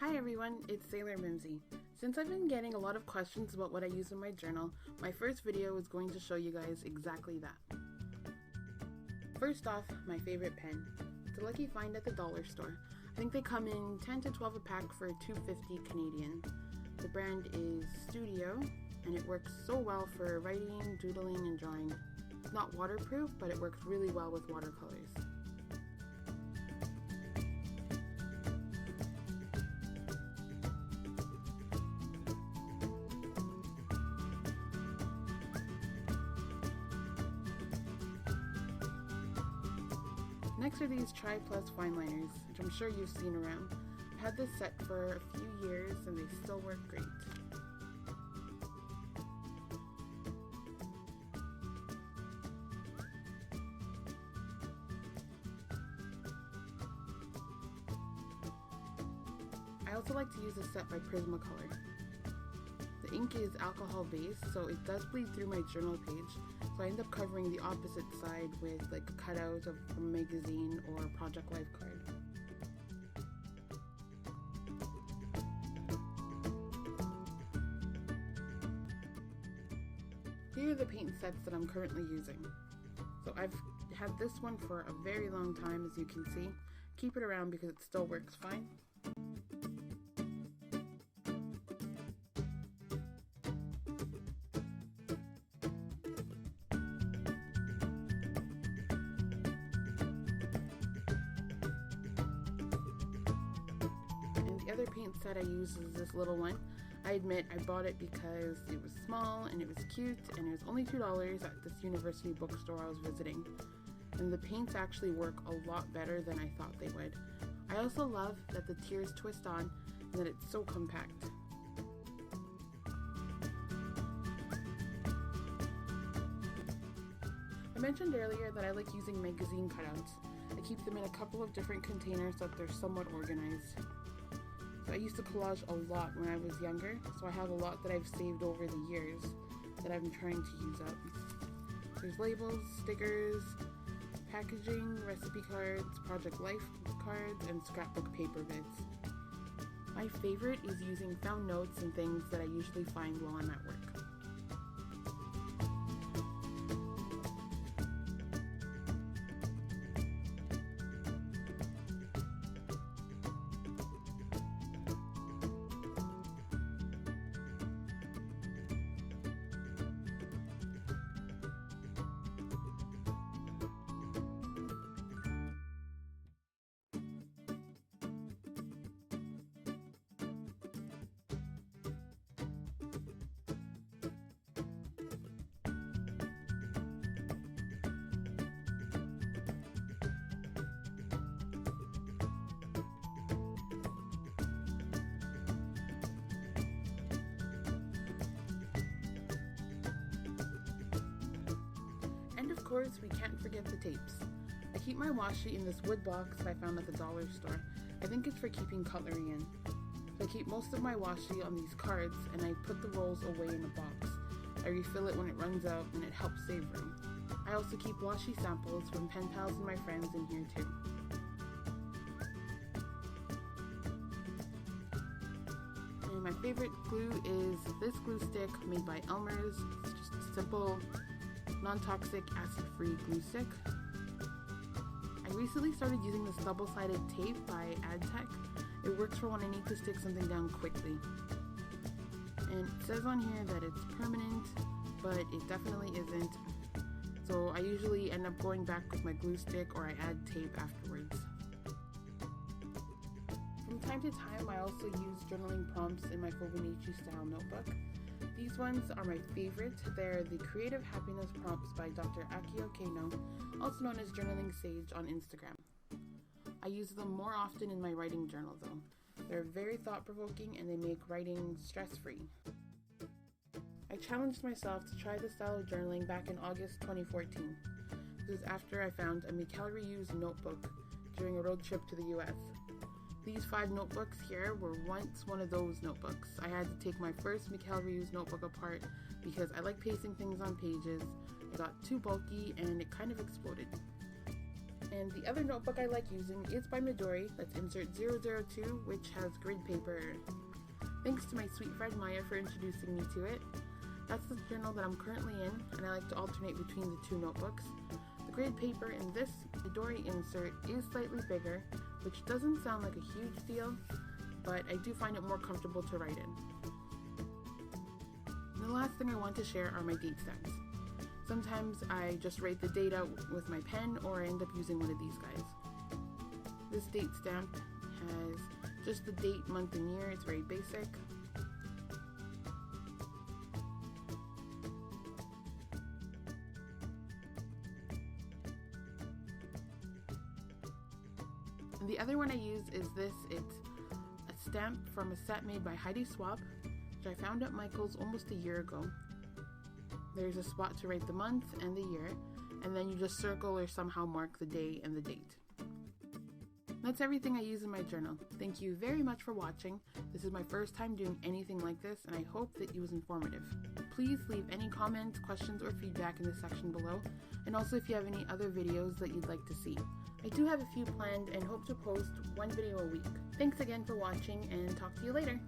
Hi everyone, it's Sailor Mimsy. Since I've been getting a lot of questions about what I use in my journal, my first video is going to show you guys exactly that. First off, my favorite pen. It's a lucky find at the dollar store. I think they come in 10 to 12 a pack for $2.50 Canadian. The brand is Studio, and it works so well for writing, doodling, and drawing. It's not waterproof, but it works really well with watercolors. Next are these Tri Plus fine liners, which I'm sure you've seen around. I've had this set for a few years and they still work great. I also like to use a set by Prismacolor. The ink is alcohol based, so it does bleed through my journal page, so I end up covering the opposite side with like a cutout of a magazine or a Project Life card. Here are the paint sets that I'm currently using. So I've had this one for a very long time, as you can see. Keep it around because it still works fine. The other paint set I use is this little one. I admit I bought it because it was small and it was cute and it was only $2 at this university bookstore I was visiting. And the paints actually work a lot better than I thought they would. I also love that the tiers twist on and that it's so compact. I mentioned earlier that I like using magazine cutouts. I keep them in a couple of different containers so that they're somewhat organized. I used to collage a lot when I was younger, so I have a lot that I've saved over the years that I'm trying to use up. There's labels, stickers, packaging, recipe cards, Project Life cards, and scrapbook paper bits. My favorite is using found notes and things that I usually find while I'm at work. And of course, we can't forget the tapes. I keep my washi in this wood box that I found at the dollar store. I think it's for keeping cutlery in. So I keep most of my washi on these cards and I put the rolls away in a box. I refill it when it runs out and it helps save room. I also keep washi samples from pen pals and my friends in here too. And my favorite glue is this glue stick made by Elmer's. It's just a simple, non-toxic, acid-free glue stick. I recently started using this double-sided tape by AdTech. It works for when I need to stick something down quickly. And it says on here that it's permanent, but it definitely isn't. So I usually end up going back with my glue stick or I add tape afterwards. From time to time, I also use journaling prompts in my Fobonichi style notebook. These ones are my favorite. They're the Creative Happiness Prompts by Dr. Akio Kano, also known as Journaling Sage on Instagram. I use them more often in my writing journal though. They're very thought-provoking and they make writing stress-free. I challenged myself to try this style of journaling back in August 2014. This was after I found a Mikhail reused notebook during a road trip to the US. These 5 notebooks here were once one of those notebooks. I had to take my first Mikhail reused notebook apart because I like pasting things on pages. It got too bulky and it kind of exploded. And the other notebook I like using is by Midori. Let's insert 002, which has grid paper. Thanks to my sweet friend Maya for introducing me to it. That's the journal that I'm currently in, and I like to alternate between the two notebooks. The grid paper in this Midori insert is slightly bigger, which doesn't sound like a huge deal, but I do find it more comfortable to write in. And the last thing I want to share are my date stamps. Sometimes I just write the date out with my pen, or I end up using one of these guys. This date stamp has just the date, month, and year. It's very basic. And the other one I use is this. It's a stamp from a set made by Heidi Swapp, which I found at Michael's almost a year ago. There's a spot to write the month and the year, and then you just circle or somehow mark the day and the date. That's everything I use in my journal. Thank you very much for watching. This is my first time doing anything like this, and I hope that it was informative. Please leave any comments, questions, or feedback in the section below, and also if you have any other videos that you'd like to see. I do have a few planned and hope to post one video a week. Thanks again for watching, and talk to you later.